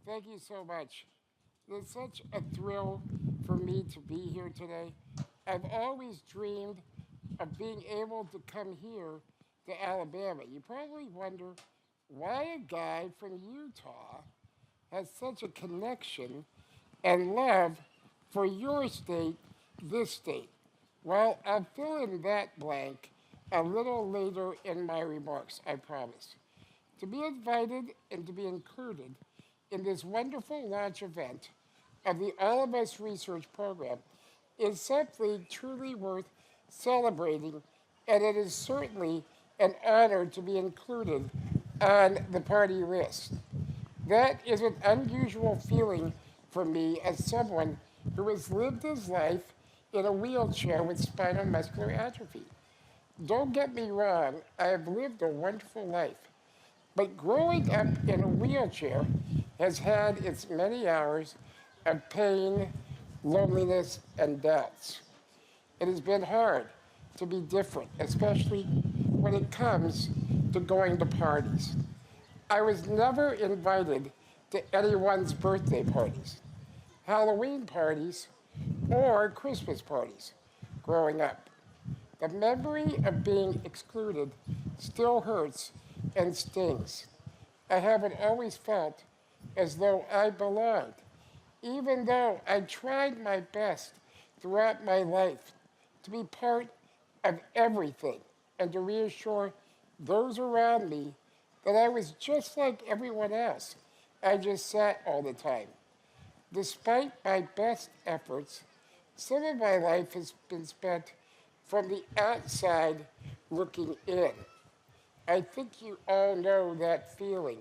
Thank you so much. It's such a thrill for me to be here today. I've always dreamed of being able to come here to Alabama. You probably wonder why a guy from Utah has such a connection and love for your state, this state. Well, I'll fill in that blank a little later in my remarks, I promise. To be invited and to be included in this wonderful launch event of the All of Us Research Program is simply truly worth celebrating, and it is certainly an honor to be included on the party list. That is an unusual feeling for me as someone who has lived his life in a wheelchair with spinal muscular atrophy. Don't get me wrong, I have lived a wonderful life, but growing up in a wheelchair has had its many hours of pain, loneliness, and doubts. It has been hard to be different, especially when it comes to going to parties. I was never invited to anyone's birthday parties, Halloween parties, or Christmas parties growing up. The memory of being excluded still hurts and stings. I haven't always felt as though I belonged, even though I tried my best throughout my life to be part of everything and to reassure those around me that I was just like everyone else. I just sat all the time. Despite my best efforts, some of my life has been spent from the outside looking in. I think you all know that feeling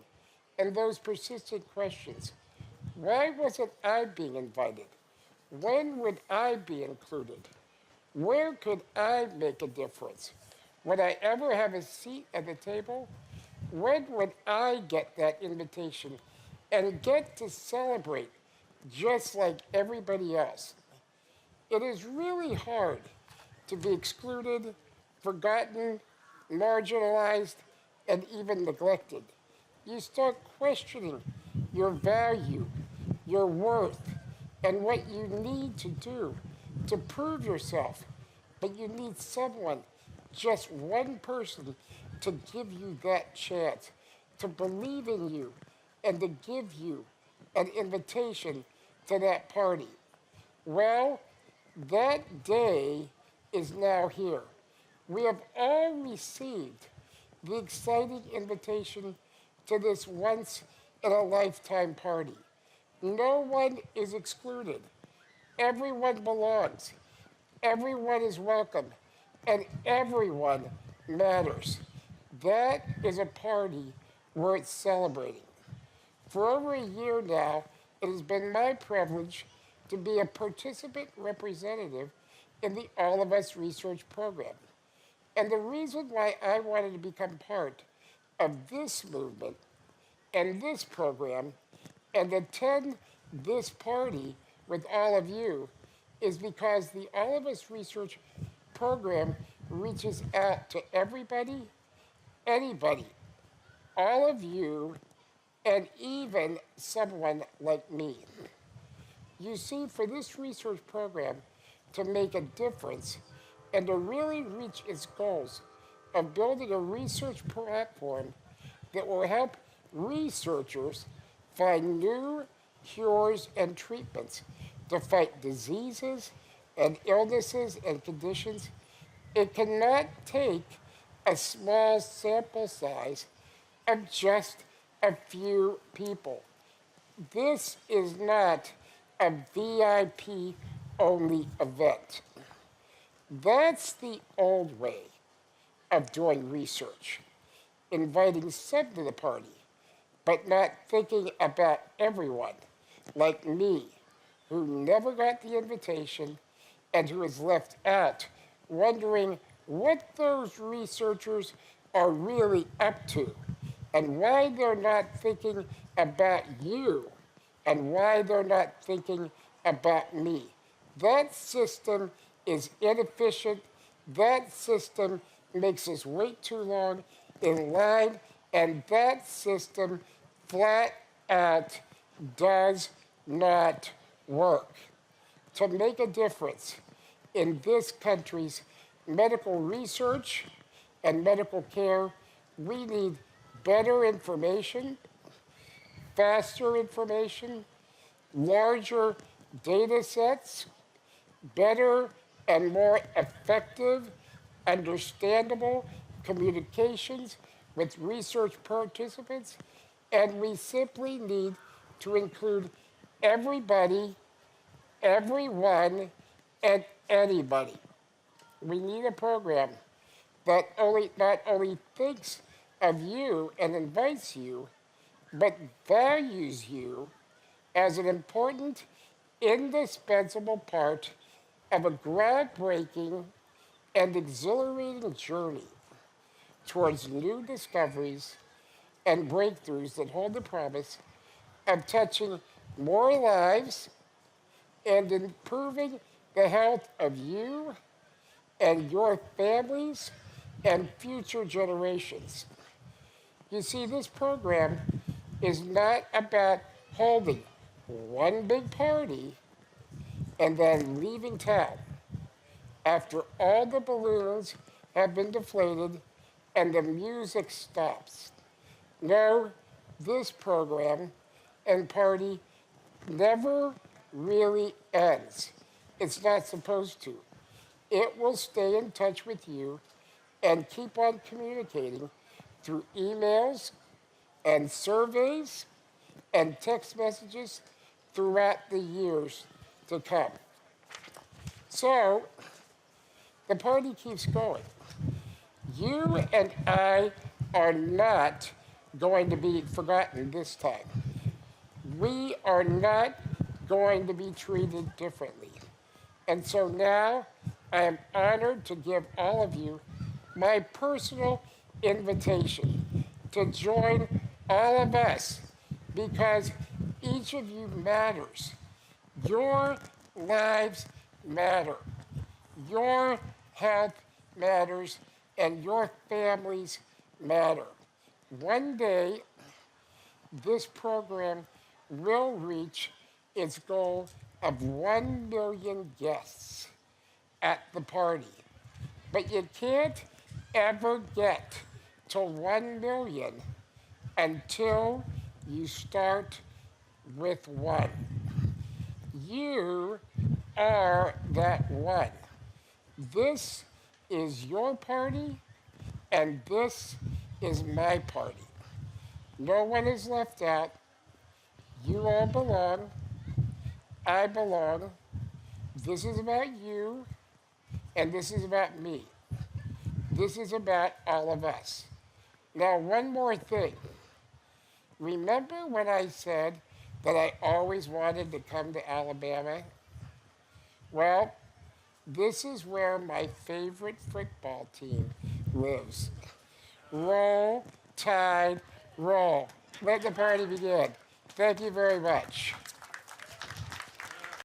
and those persistent questions. Why wasn't I being invited? When would I be included? Where could I make a difference? Would I ever have a seat at the table? When would I get that invitation and get to celebrate just like everybody else? It is really hard to be excluded, forgotten, marginalized, and even neglected. You start questioning your value, your worth, and what you need to do to prove yourself. But you need someone, just one person, to give you that chance, to believe in you, and to give you an invitation to that party. Well, that day is now here. We have all received the exciting invitation to this once in a lifetime party. No one is excluded. Everyone belongs. Everyone is welcome. And everyone matters. That is a party worth celebrating. For over a year now, it has been my privilege to be a participant representative in the All of Us Research Program. And the reason why I wanted to become part of this movement and this program and attend this party with all of you is because the All of Us Research Program reaches out to everybody, anybody, all of you, and even someone like me. You see, for this research program to make a difference and to really reach its goals of building a research platform that will help researchers find new cures and treatments to fight diseases and illnesses and conditions, it cannot take a small sample size of just a few people. This is not a VIP only event. That's the old way of doing research, inviting some to the party, but not thinking about everyone, like me, who never got the invitation and who is left out, wondering what those researchers are really up to and why they're not thinking about you and why they're not thinking about me. That system is inefficient. That system makes us wait too long in line, and that system flat out does not work. To make a difference in this country's medical research and medical care, we need better information, faster information, larger data sets, better and more effective, understandable communications with research participants, and we simply need to include everybody, everyone, and anybody. We need a program that not only thinks of you and invites you, but values you as an important, indispensable part of a groundbreaking and exhilarating journey towards new discoveries and breakthroughs that hold the promise of touching more lives and improving the health of you and your families and future generations. You see, this program is not about holding one big party and then leaving town after all the balloons have been deflated and the music stops. No, this program and party never really ends. It's not supposed to. It will stay in touch with you and keep on communicating through emails and surveys and text messages throughout the years to come. So, the party keeps going. You and I are not going to be forgotten this time. We are not going to be treated differently. And so now I am honored to give all of you my personal invitation to join all of us because each of you matters. Your lives matter. Your health matters, and your families matter. One day, this program will reach its goal of 1 million guests at the party. But you can't ever get to 1 million until you start with one. You are that one. This is your party, and this is my party. No one is left out. You all belong. I belong. This is about you, and this is about me. This is about all of us. Now, one more thing. Remember when I said that I always wanted to come to Alabama? Well, this is where my favorite football team lives. Roll, Tide, roll. Let the party begin. Thank you very much.